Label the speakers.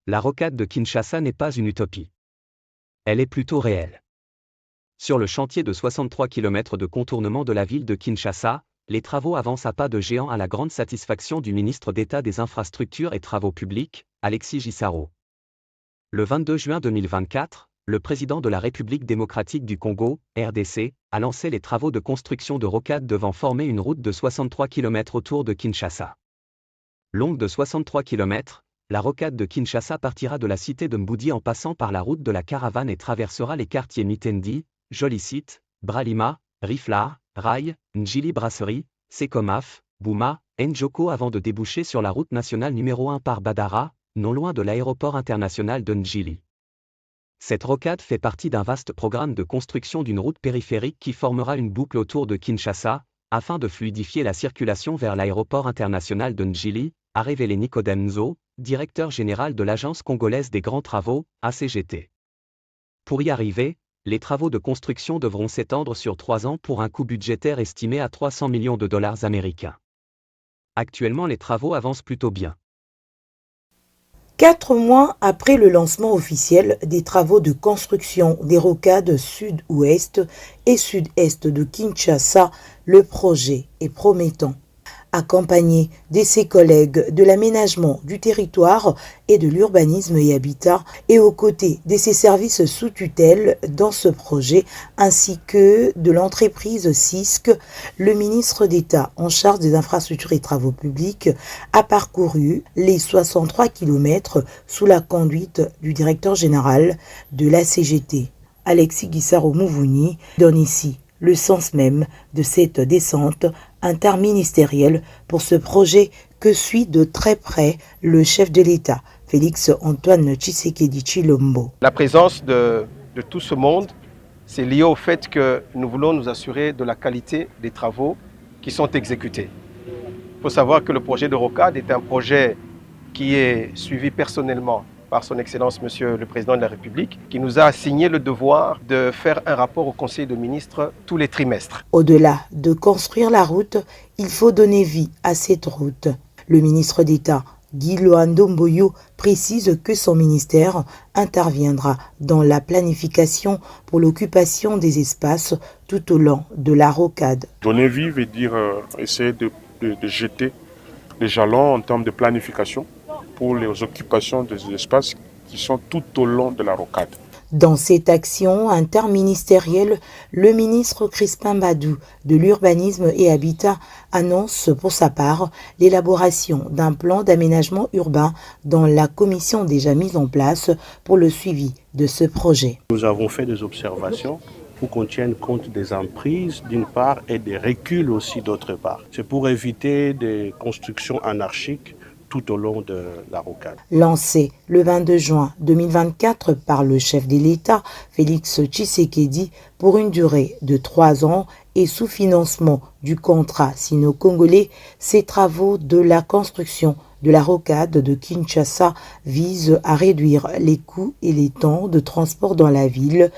Speaker 1: La rocade de Kinshasa n'est pas une utopie. Elle est plutôt réelle. Sur le chantier de 63 km de contournement de la ville de Kinshasa, les travaux avancent à pas de géant à la grande satisfaction du ministre d'État des Infrastructures et Travaux Publics, Alexis Gisaro. Le 22 juin 2024, le président de la République démocratique du Congo, RDC, a lancé les travaux de construction de rocades devant former une route de 63 km autour de Kinshasa. Longue de 63 km, la rocade de Kinshasa partira de la cité de Mboudi en passant par la route de la Caravane et traversera les quartiers Mitendi, Jolicite, Bralima, Riflar, Rai, Njili Brasserie, Sekomaf, Bouma, Njoko avant de déboucher sur la route nationale numéro 1 par Badara, non loin de l'aéroport international de Njili. Cette rocade fait partie d'un vaste programme de construction d'une route périphérique qui formera une boucle autour de Kinshasa, afin de fluidifier la circulation vers l'aéroport international de Njili, a révélé Nicodème Nzo, directeur général de l'Agence congolaise des grands travaux, ACGT. Pour y arriver, les travaux de construction devront s'étendre sur 3 ans pour un coût budgétaire estimé à 300 millions de dollars américains. Actuellement, les travaux avancent plutôt bien.
Speaker 2: 4 mois après le lancement officiel des travaux de construction des rocades sud-ouest et sud-est de Kinshasa, le projet est promettant. Accompagné de ses collègues de l'aménagement du territoire et de l'urbanisme et habitat, et aux côtés de ses services sous tutelle dans ce projet, ainsi que de l'entreprise CISC, le ministre d'État en charge des infrastructures et travaux publics a parcouru les 63 km sous la conduite du directeur général de la CGT. Alexis Gisaro-Mouvouni donne ici le sens même de cette descente interministérielle pour ce projet que suit de très près le chef de l'État, Félix Antoine Tshisekedi Tshilombo.
Speaker 3: La présence de tout ce monde, c'est lié au fait que nous voulons nous assurer de la qualité des travaux qui sont exécutés. Il faut savoir que le projet de rocade est un projet qui est suivi personnellement par son Excellence Monsieur le Président de la République, qui nous a assigné le devoir de faire un rapport au Conseil de ministres tous les trimestres.
Speaker 2: Au-delà de construire la route, il faut donner vie à cette route. Le ministre d'État, Guy Loandomboyo, précise que son ministère interviendra dans la planification pour l'occupation des espaces tout au long de la rocade.
Speaker 4: Donner vie veut dire essayer de jeter les jalons en termes de planification pour les occupations des espaces qui sont tout au long de la rocade.
Speaker 2: Dans cette action interministérielle, le ministre Crispin Badou de l'Urbanisme et Habitat annonce pour sa part l'élaboration d'un plan d'aménagement urbain dans la commission déjà mise en place pour le suivi de ce projet.
Speaker 5: Nous avons fait des observations pour qu'on tienne compte des emprises d'une part et des reculs aussi d'autre part. C'est pour éviter des constructions anarchiques tout au long de la rocade.
Speaker 2: Lancé le 22 juin 2024 par le chef de l'État, Félix Tshisekedi, pour une durée de 3 ans et sous financement du contrat sino-congolais, ces travaux de la construction de la rocade de Kinshasa visent à réduire les coûts et les temps de transport dans la ville,